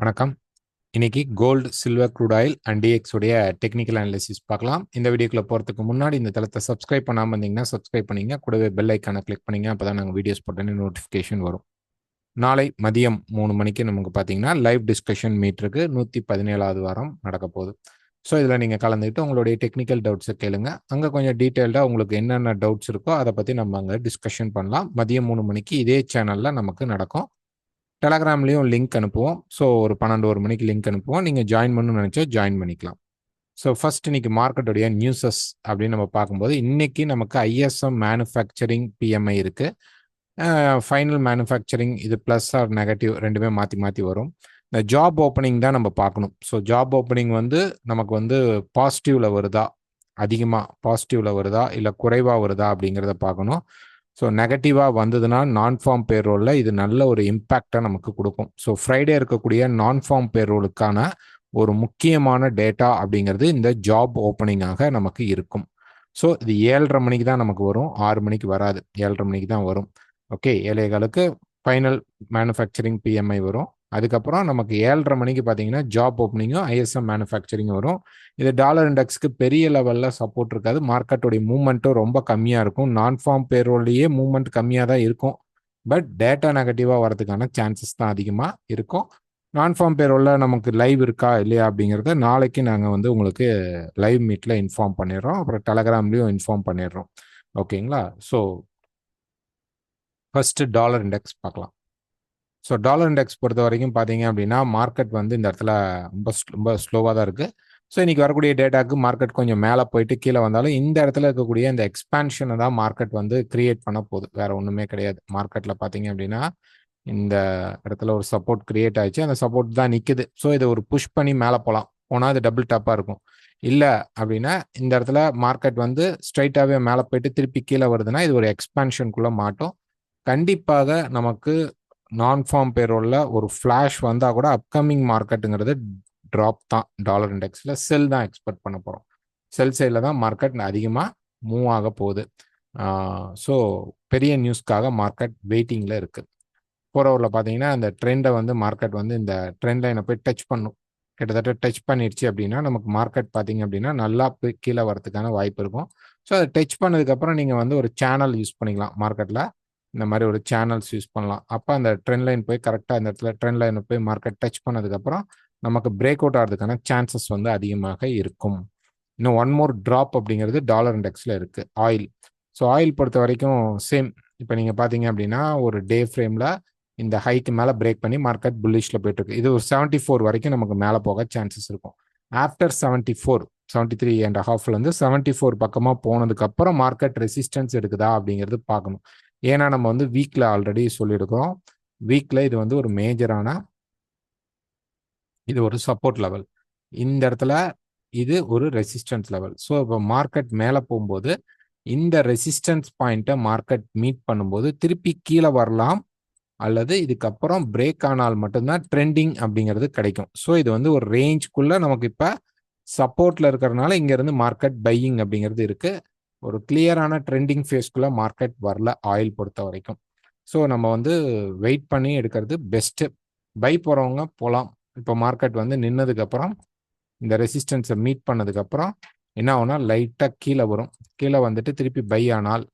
வணக்கம். இன்னைக்கு gold, silver, crude oil and DX உடைய டெக்னிக்கல் அனாலிசிஸ் பார்க்கலாம். இந்த வீடியோக்குள்ள போறதுக்கு முன்னாடி இந்த தளத்தை சப்ஸ்கிரைப் பண்ணாம இருந்தீங்கன்னா சப்ஸ்கிரைப் பண்ணீங்க. கூடவே பெல் ஐக்கானை கிளிக் பண்ணீங்க. அப்பதான் நாங்கள் வீடியோஸ் போட்டோன்னே நோட்டிஃபிகேஷன் வரும். நாளை மதியம் 3 மணிக்கு நமக்கு பார்த்தீங்கன்னா லைவ் டிஸ்கஷன் மீட் இருக்கு. 117வது வாரம் நடக்க போகுது. ஸோ இதில் நீங்கள் கலந்துக்கிட்டு உங்களுடைய டெக்னிக்கல் டவுட்ஸை கேளுங்க. அங்கே கொஞ்சம் டீட்டெயில்டாக உங்களுக்கு என்னென்ன டவுட்ஸ் இருக்கோ அதை பற்றி நம்ம அங்கே டிஸ்கஷன் பண்ணலாம். மதியம் 3 மணிக்கு இதே சேனலில் நமக்கு நடக்கும். டெலகிராம்லேயும் லிங்க் அனுப்புவோம். ஸோ ஒரு 12 மணிக்கு லிங்க் அனுப்புவோம். நீங்கள் ஜாயின் பண்ணணும்னு நினச்சா ஜாயின் பண்ணிக்கலாம். ஸோ ஃபர்ஸ்ட் இன்னைக்கு மார்க்கெட்டுடைய நியூஸஸ் அப்படின்னு நம்ம பார்க்கும்போது இன்னைக்கு நமக்கு ஐஎஸ்எம் மேனுஃபேக்சரிங் பிஎம்ஐ இருக்கு. ஃபைனல் மேனுஃபேக்சரிங் இது ப்ளஸ் ஆர் நெகட்டிவ் ரெண்டுமே மாற்றி மாற்றி வரும். இந்த ஜாப் ஓப்பனிங் தான் நம்ம பார்க்கணும். ஸோ ஜாப் ஓப்பனிங் வந்து நமக்கு வந்து பாசிட்டிவ்ல வருதா, அதிகமாக பாசிட்டிவ்ல வருதா இல்லை குறைவாக வருதா அப்படிங்கிறத பார்க்கணும். ஸோ நெகட்டிவாக வந்ததுன்னா நான் ஃபார்ம் பேரோலில் இது நல்ல ஒரு இம்பேக்டை நமக்கு கொடுக்கும். ஸோ ஃப்ரைடே இருக்கக்கூடிய நான் ஃபார்ம் பேரோலுக்கான ஒரு முக்கியமான டேட்டா அப்படிங்கிறது இந்த ஜாப் ஓப்பனிங்காக நமக்கு இருக்கும். ஸோ இது 7:30 மணிக்கு தான் நமக்கு வரும், 6 மணிக்கு வராது, 7:30 மணிக்கு தான் வரும். ஓகே, 7:15க்கு ஃபைனல் மேனுஃபேக்சரிங் பிஎம்ஐ வரும். அதுக்கப்புறம் நமக்கு 7:30 மணிக்கு பார்த்தீங்கன்னா ஜாப் ஓப்பனிங்கும் ஐஎஸ்எம் மேனுஃபேக்சரிங் வரும். இது டாலர் இண்டெக்ஸ்க்கு பெரிய லெவலில் சப்போர்ட் இருக்காது. மார்க்கெட்டோடைய மூவ்மெண்ட்டும் ரொம்ப கம்மியாக இருக்கும். நான் ஃபார்ம் பேரோல்லையே மூவ்மெண்ட் கம்மியாக தான் இருக்கும். பட் டேட்டா நெகட்டிவாக வரதுக்கான சான்சஸ் தான் அதிகமாக இருக்கும். நான் ஃபார்ம் பேரோலில் நமக்கு லைவ் இருக்கா இல்லையா அப்படிங்கிறத நாளைக்கு நாங்கள் வந்து உங்களுக்கு லைவ் மீட்டில் இன்ஃபார்ம் பண்ணிடுறோம். அப்புறம் டெலகிராம்லேயும் இன்ஃபார்ம் பண்ணிடுறோம். ஓகேங்களா? ஸோ ஃபர்ஸ்ட் டாலர் இண்டெக்ஸ் பார்க்கலாம். ஸோ டாலர் இண்டெக்ஸ் பொறுத்த வரைக்கும் பார்த்தீங்க அப்படின்னா மார்க்கெட் வந்து இந்த இடத்துல ரொம்ப ஸ்லோவாக தான் இருக்குது. ஸோ இன்னைக்கு வரக்கூடிய டேட்டாக்கு மார்க்கெட் கொஞ்சம் மேலே போயிட்டு கீழே வந்தாலும் இந்த இடத்துல இருக்கக்கூடிய இந்த எக்ஸ்பான்ஷனை தான் மார்க்கெட் வந்து கிரியேட் பண்ண போகுது, வேற ஒன்றுமே கிடையாது. மார்க்கெட்டில் பார்த்தீங்க அப்படின்னா இந்த இடத்துல ஒரு சப்போர்ட் கிரியேட் ஆயிடுச்சு, அந்த சப்போர்ட் தான் நிற்குது. ஸோ இதை ஒரு புஷ் பண்ணி மேலே போனால் அது டபுள் டாப்பாக இருக்கும். இல்லை அப்படின்னா இந்த இடத்துல மார்க்கெட் வந்து ஸ்ட்ரைட்டாகவே மேலே போயிட்டு திருப்பி கீழே வருதுன்னா இது ஒரு எக்ஸ்பான்ஷனுக்குள்ளே மாட்டோம். கண்டிப்பாக நமக்கு நான் ஃபார்ம் பேரோலில் ஒரு ஃப்ளாஷ் வந்தால் கூட அப்கமிங் மார்க்கெட்டுங்கிறது ட்ராப் தான். டாலர் இண்டெக்ஸில் செல் தான் எக்ஸ்பெக்ட் பண்ண போகிறோம். செல் சைடில் தான் மார்க்கெட் அதிகமாக மூவ் ஆக போகுது. ஸோ பெரிய நியூஸ்க்காக மார்க்கெட் வெயிட்டிங்கில் இருக்குது. 4 ஹவரில் பார்த்தீங்கன்னா இந்த ட்ரெண்டை வந்து மார்க்கெட் வந்து இந்த ட்ரெண்ட் லைனை போய் டச் பண்ணும். கிட்டத்தட்ட டச் பண்ணிடுச்சு அப்படின்னா நமக்கு மார்க்கெட் பார்த்தீங்க அப்படின்னா நல்லா போய் கீழே வரதுக்கான வாய்ப்பு இருக்கும். ஸோ அதை டச் பண்ணதுக்கப்புறம் நீங்கள் வந்து ஒரு சேனல் யூஸ் பண்ணிக்கலாம். மார்க்கெட்டில் இந்த மாதிரி ஒரு சேனல்ஸ் யூஸ் பண்ணலாம். அப்போ அந்த ட்ரெண்ட் லைன் போய் கரெக்டாக இந்த இடத்துல ட்ரெண்ட் லைனை போய் மார்க்கெட் டச் பண்ணதுக்கப்புறம் நமக்கு பிரேக் அவுட் ஆகிறதுக்கான சான்சஸ் வந்து அதிகமாக இருக்கும். இன்னும் ஒன் மோர் ட்ராப் அப்படிங்கிறது டாலர் இண்டெக்ஸில் இருக்குது. ஆயில். ஸோ ஆயில் பொறுத்த வரைக்கும் சேம். இப்போ நீங்கள் பார்த்தீங்க அப்படின்னா ஒரு டே ஃப்ரேமில் இந்த ஹைக்கு மேலே பிரேக் பண்ணி மார்க்கெட் புல்லிஷில் போயிட்டு இருக்கு. இது ஒரு 74 வரைக்கும் நமக்கு மேலே போக சான்சஸ் இருக்கும். ஆஃப்டர் 74, 73.5 74 பக்கமாக போனதுக்கப்புறம் மார்க்கெட் ரெசிஸ்டன்ஸ் எடுக்குதா அப்படிங்கிறது பார்க்கணும். ஏன்னா நம்ம வந்து வீக்ல ஆல்ரெடி சொல்லியிருக்கிறோம், வீக்ல இது வந்து ஒரு மேஜரான இது ஒரு சப்போர்ட் லெவல், இந்த இடத்துல இது ஒரு ரெசிஸ்டன்ஸ் லெவல். ஸோ இப்போ மார்க்கெட் மேலே போகும்போது இந்த ரெசிஸ்டன்ஸ் பாயிண்ட்டை மார்க்கெட் மீட் பண்ணும்போது திருப்பி கீழே வரலாம், அல்லது இதுக்கப்புறம் பிரேக் ஆனால் மட்டும்தான் ட்ரெண்டிங் அப்படிங்கிறது கிடைக்கும். ஸோ இது வந்து ஒரு ரேஞ்சுக்குள்ள நமக்கு இப்போ சப்போர்ட்ல இருக்கிறதுனால இங்கேருந்து மார்க்கெட் பையிங் அப்படிங்கிறது இருக்கு. ஒரு கிளியரான ட்ரெண்டிங் ஃபேஸ்க்குள்ள மார்க்கெட் வரல ஆயில் பொறுத்த வரைக்கும். ஸோ நம்ம வந்து வெயிட் பண்ணி எடுக்கிறது பெஸ்ட்டு. பை போகிறவங்க போகலாம். இப்போ மார்க்கெட் வந்து நின்னதுக்கப்புறம் இந்த ரெசிஸ்டன்ஸை மீட் பண்ணதுக்கப்புறம் என்ன ஆகும்னா லைட்டாக கீழே வரும். கீழே வந்துட்டு திருப்பி பை ஆனால்,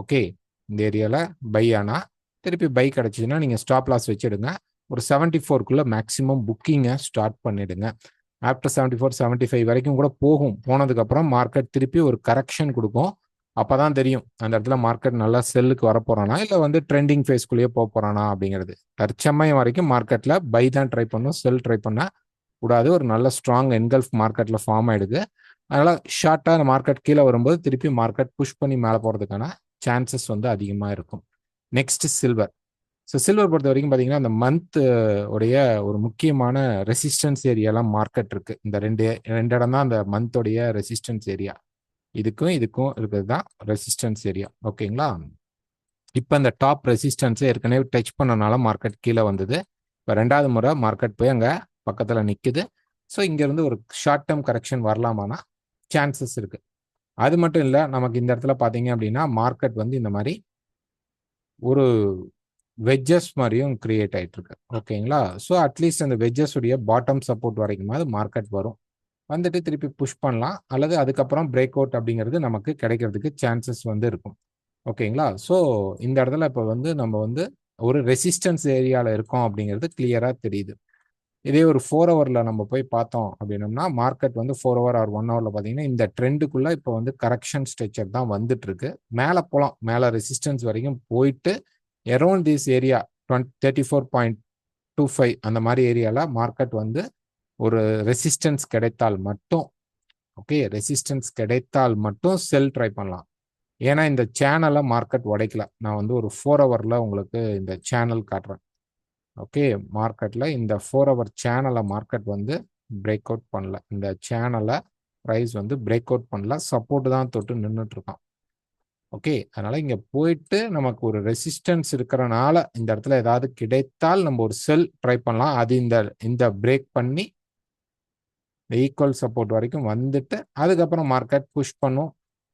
ஓகே, இந்த ஏரியாவில் பை ஆனால் திருப்பி பை கிடச்சிதுன்னா நீங்கள் ஸ்டாப் லாஸ் வச்சுடுங்க. ஒரு 74க்குள்ளே மேக்ஸிமம் புக்கிங்கை ஸ்டார்ட் பண்ணிடுங்க. ஆஃப்டர் 74, 75 வரைக்கும் கூட போகும். போனதுக்கப்புறம் மார்க்கெட் திருப்பி ஒரு கரெக்ஷன் கொடுக்கும். அப்போ தான் தெரியும் அந்த இடத்துல மார்க்கெட் நல்லா செல்லுக்கு வரப்போகிறானா இல்லை வந்து ட்ரெண்டிங் ஃபேஸ்க்குள்ளேயே போக போகிறானா அப்படிங்கிறது. தற்சமயம் வரைக்கும் மார்க்கெட்டில் பை தான் ட்ரை பண்ணும், செல் ட்ரை பண்ண கூடாது. ஒரு நல்ல ஸ்ட்ராங் என்கல்ஃப் மார்க்கெட்டில் ஃபார்ம் ஆகிடுது. அதனால் ஷார்ட்டாக மார்க்கெட் கீழே வரும்போது திருப்பி மார்க்கெட் புஷ் பண்ணி மேலே போகிறதுக்கான சான்சஸ் வந்து அதிகமாக இருக்கும். Next silver. ஸோ சில்வர் பொறுத்த வரைக்கும் பார்த்தீங்கன்னா அந்த மந்த் உடைய ஒரு முக்கியமான ரெசிஸ்டன்ஸ் ஏரியாலாம் மார்க்கெட் இருக்கு. இந்த ரெண்டு இடம் தான் அந்த மந்தோடைய ரெசிஸ்டன்ஸ் ஏரியா. இதுக்கும் இருக்கிறது தான் ரெசிஸ்டன்ஸ் ஏரியா. ஓகேங்களா? இப்போ இந்த டாப் ரெசிஸ்டன்ஸை ஏற்கனவே டச் பண்ணனால மார்க்கெட் கீழே வந்தது. இப்போ 2வது முறை மார்க்கெட் போய் அங்கே பக்கத்தில் நிற்குது. ஸோ இங்கேருந்து ஒரு ஷார்ட் டேர்ம் கரெக்ஷன் வரலாமானா சான்சஸ் இருக்கு. அது மட்டும் இல்லை, நமக்கு இந்த இடத்துல பார்த்தீங்க அப்படின்னா மார்க்கெட் வந்து இந்த மாதிரி ஒரு வெஜ்ஜஸ் மாதிரியும் கிரியேட் ஆயிட்டு இருக்கு. ஓகேங்களா? ஸோ அட்லீஸ்ட் அந்த வெஜ்ஜஸ் உடைய பாட்டம் சப்போர்ட் வரைக்குமாவது மார்க்கெட் வரும். வந்துட்டு திருப்பி புஷ் பண்ணலாம், அல்லது அதுக்கப்புறம் பிரேக் அவுட் அப்படிங்கிறது நமக்கு கிடைக்கிறதுக்கு சான்சஸ் வந்து இருக்கும். ஓகேங்களா? ஸோ இந்த இடத்துல இப்போ வந்து நம்ம வந்து ஒரு ரெசிஸ்டன்ஸ் ஏரியாவில் இருக்கோம் அப்படிங்கிறது கிளியராக தெரியுது. இதே ஒரு 4 ஹவரில் நம்ம போய் பார்த்தோம் அப்படின்னம்னா, மார்க்கெட் வந்து 4 ஹவர் ஆர் 1 ஹவரில் பார்த்தீங்கன்னா, இந்த ட்ரெண்டுக்குள்ளே இப்போ வந்து கரெக்ஷன் ஸ்ட்ரக்சர் தான் வந்துட்டு இருக்கு. மேலே போகலாம், மேலே ரெசிஸ்டன்ஸ் வரைக்கும் போயிட்டு அரௌண்ட் திஸ் ஏரியா 34.25 அந்த மாதிரி ஏரியாவில் மார்க்கெட் வந்து ஒரு ரெசிஸ்டன்ஸ் கிடைத்தால் மட்டும், ஓகே, ரெசிஸ்டன்ஸ் கிடைத்தால் மட்டும் செல் ட்ரை பண்ணலாம். ஏன்னா இந்த சேனலை மார்க்கெட் உடைக்கல. நான் வந்து ஒரு 4 ஹவரில் உங்களுக்கு இந்த சேனல் காட்டுறேன். ஓகே, மார்க்கெட்டில் இந்த 4 ஹவர் சேனலை மார்க்கெட் வந்து பிரேக் அவுட் பண்ணல. இந்த சேனலை ப்ரைஸ் வந்து பிரேக் அவுட் பண்ணல, சப்போர்ட் தான் தொட்டு நின்றுட்டு இருக்கான். ஓகே, அதனால இங்க போயிட்டு நமக்கு ஒரு ரெசிஸ்டன்ஸ் இருக்கிறனால இந்த இடத்துல ஏதாவது கிடைத்தால் நம்ம ஒரு செல் ட்ரை பண்ணலாம். அது இந்த பிரேக் பண்ணி ஈக்குவல் சப்போர்ட் வரைக்கும் வந்துட்டு அதுக்கப்புறம் மார்க்கெட் புஷ் பண்ணும்.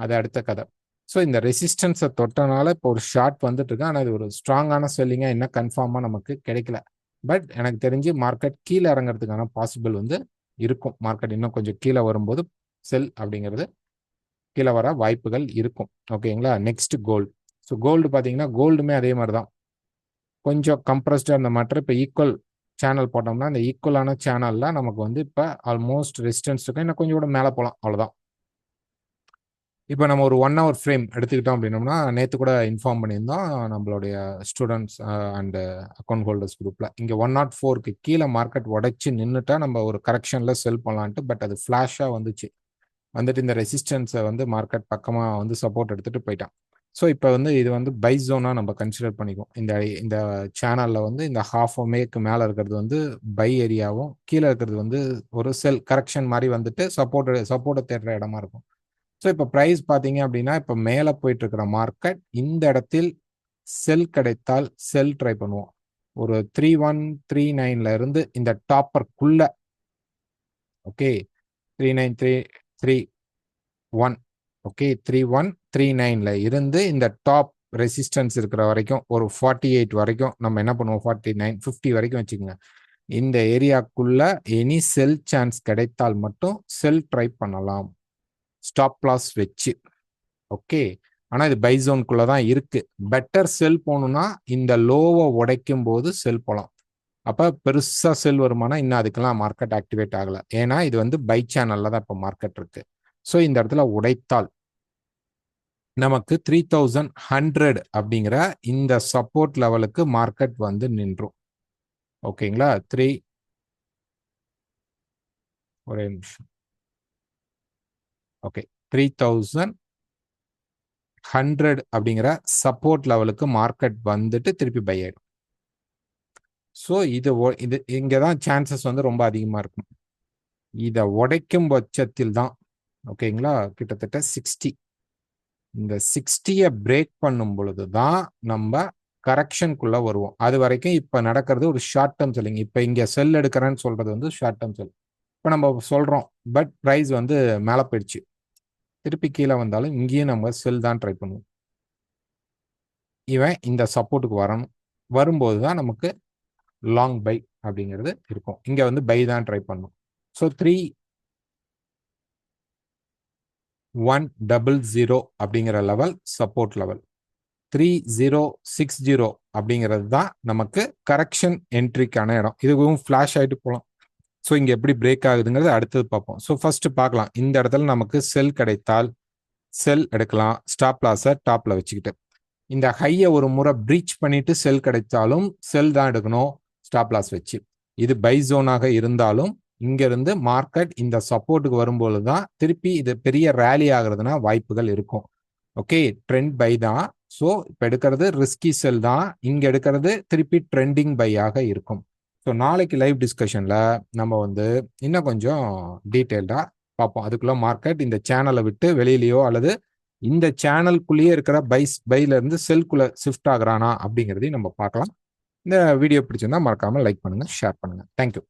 அது அடுத்த கதை. ஸோ இந்த ரெசிஸ்டன்ஸை தொட்டனால இப்போ ஒரு ஷார்ட் வந்துட்டு இருக்கு. ஆனால் இது ஒரு ஸ்ட்ராங்கான செல்லிங்காக என்ன கன்ஃபார்மாக நமக்கு கிடைக்கல. பட் எனக்கு தெரிஞ்சு மார்க்கெட் கீழே இறங்குறதுக்கான பாசிபிள் வந்து இருக்கும். மார்க்கெட் இன்னும் கொஞ்சம் கீழே வரும்போது செல் அப்படிங்கிறது கீழே வர வாய்ப்புகள் இருக்கும். ஓகேங்களா? Next gold. ஸோ கோல்டு பார்த்தீங்கன்னா கோல்டுமே அதே மாதிரி தான் கொஞ்சம் கம்ப்ரஸ்டாக இருந்த மாற்றம் இப்போ ஈக்குவல் சேனல் போட்டோம்னா அந்த ஈக்குவலான சேனலில் நமக்கு வந்து இப்போ ஆல்மோஸ்ட் ரெசிஸ்டன்ஸ் இருக்கும். இன்னும் கொஞ்சம் கூட மேலே போகலாம், அவ்வளோதான். இப்போ நம்ம ஒரு 1 ஹவர் ஃப்ரேம் எடுத்துக்கிட்டோம் அப்படின்னோம்னா, நேற்று கூட இன்ஃபார்ம் பண்ணியிருந்தோம் நம்மளுடைய ஸ்டூடெண்ட்ஸ் அண்டு அக்கௌண்ட் ஹோல்டர்ஸ் குரூப்பில். இங்கே 104க்கு கீழே மார்க்கெட் உடைச்சி நின்றுட்டா நம்ம ஒரு கரெக்ஷனில் செல் பண்ணலான்ட்டு. பட் அது ஃப்ளாஷாக வந்துச்சு. வந்துட்டு இந்த ரெசிஸ்டன்ஸை வந்து மார்க்கெட் பக்கமாக வந்து சப்போர்ட் எடுத்துகிட்டு போயிட்டான். ஸோ இப்போ வந்து இது வந்து பை ஜோனாக நம்ம கன்சிடர் பண்ணிக்குவோம். இந்த சேனலில் வந்து இந்த ஹாஃப் மேக்கு மேலே இருக்கிறது வந்து பை ஏரியாவும், கீழே இருக்கிறது வந்து ஒரு செல் கரெக்ஷன் மாதிரி வந்துட்டு சப்போர்ட்டை தேடுற இடமா இருக்கும். ஸோ இப்போ ப்ரைஸ் பார்த்தீங்க அப்படின்னா, இப்போ மேலே போயிட்டு இருக்கிற மார்க்கெட் இந்த இடத்தில் செல் கிடைத்தால் செல் ட்ரை பண்ணுவோம். ஒரு 3139ல இருந்து இந்த டாப்பர்க்குள்ள, ஓகே, 39331, ஓகே, 3139ல இருந்து இந்த டாப் ரெசிஸ்டன்ஸ் இருக்கிற வரைக்கும் ஒரு 48 வரைக்கும் நம்ம என்ன பண்ணுவோம், 49 50 வரைக்கும் வச்சுக்கோங்க. இந்த ஏரியாக்குள்ள எனி செல் சான்ஸ் கிடைத்தால் மட்டும் செல் ட்ரை பண்ணலாம், ஸ்டாப் லாஸ் வச்சு. ஓகே, ஆனா இது பை ஜோனுக்குள்ள தான் இருக்கு. பெட்டர் செல் போகணும்னா இந்த லோவை உடைக்கும் போது செல் போகலாம். அப்ப பெருசா செல் வருமானா இன்னும் அதுக்கெல்லாம் மார்க்கெட் ஆக்டிவேட் ஆகல. ஏன்னா இது வந்து பை சேனல்ல தான் இப்போ மார்க்கெட் இருக்கு. ஸோ இந்த இடத்துல உடைத்தால் நமக்கு 3100 அப்படிங்கிற இந்த சப்போர்ட் லெவலுக்கு மார்க்கெட் வந்து நின்றும். ஓகேங்களா? ஒரே நிமிஷம். ஓகே, 3100 அப்படிங்கிற சப்போர்ட் லெவலுக்கு மார்க்கெட் வந்துட்டு திருப்பி பை ஆயிடும். ஸோ இது இங்கே தான் சான்சஸ் வந்து ரொம்ப அதிகமாக இருக்கும். இதை உடைக்கும் பட்சத்தில் தான், ஓகேங்களா, கிட்டத்தட்ட 60, இந்த 60யை பிரேக் பண்ணும் பொழுது தான் நம்ம கரெக்ஷனுக்குள்ள வருவோம். அது வரைக்கும் இப்போ நடக்கிறது ஒரு ஷார்ட் டேர்ம் செல்லிங். இப்போ இங்கே செல் எடுக்கிறேன்னு சொல்றது வந்து ஷார்ட் டேர்ம் செல். இப்போ நம்ம சொல்றோம், பட் ப்ரைஸ் வந்து மேலே போயிடுச்சு, திருப்பி கீழே வந்தாலும் இங்கேயும் நம்ம செல் தான் ட்ரை பண்ணுவோம். இவன் இந்த சப்போர்ட்டுக்கு வரணும், வரும்போது தான் நமக்கு லாங் பை அப்படிங்கிறது இருக்கும். இங்க வந்து பை தான் ட்ரை பண்ணும். ஸோ 3100 அப்படிங்கிற லெவல் சப்போர்ட் லெவல், 3060 அப்படிங்கிறது தான் நமக்கு கரெக்ஷன் என்ட்ரிக்கான இடம். இதுவும் ஃபிளாஷ் ஆகிட்டு போகலாம். ஸோ இங்க எப்படி பிரேக் ஆகுதுங்கிறது அடுத்தது பார்ப்போம். ஸோ ஃபர்ஸ்ட் பார்க்கலாம், இந்த இடத்துல நமக்கு செல் கிடைத்தால் செல் எடுக்கலாம், ஸ்டாப் லாஸை டாப்ல வச்சுக்கிட்டு. இந்த ஹையை ஒரு முறை பிரீச் பண்ணிட்டு செல் கிடைச்சாலும் செல் தான் எடுக்கணும், ஸ்டாப் லாஸ் வச்சு. இது பை ஜோனாக இருந்தாலும் இங்க இருந்து மார்க்கெட் இந்த சப்போர்ட்டுக்கு வரும்போது தான் திருப்பி இது பெரிய ரேலி ஆகுறதுனா வாய்ப்புகள் இருக்கும். ஓகே, ட்ரெண்ட் பை தான். ஸோ இப்போ எடுக்கிறது ரிஸ்கி செல் தான், இங்க எடுக்கிறது திருப்பி ட்ரெண்டிங் பையாக இருக்கும். ஸோ நாளைக்கு லைவ் டிஸ்கஷன்ல நம்ம வந்து இன்னும் கொஞ்சம் டீட்டெயில்டா பார்ப்போம். அதுக்குள்ள மார்க்கெட் இந்த சேனலை விட்டு வெளியிலையோ அல்லது இந்த சேனலுக்குள்ளேயே இருக்கிற பைல இருந்து செல்குள்ள ஷிஃப்ட் ஆகுறானா அப்படிங்கிறதையும் நம்ம பார்க்கலாம். இந்த வீடியோ பிடிச்சிருந்தா மறக்காம லைக் பண்ணுங்க, ஷேர் பண்ணுங்க. தேங்க்யூ.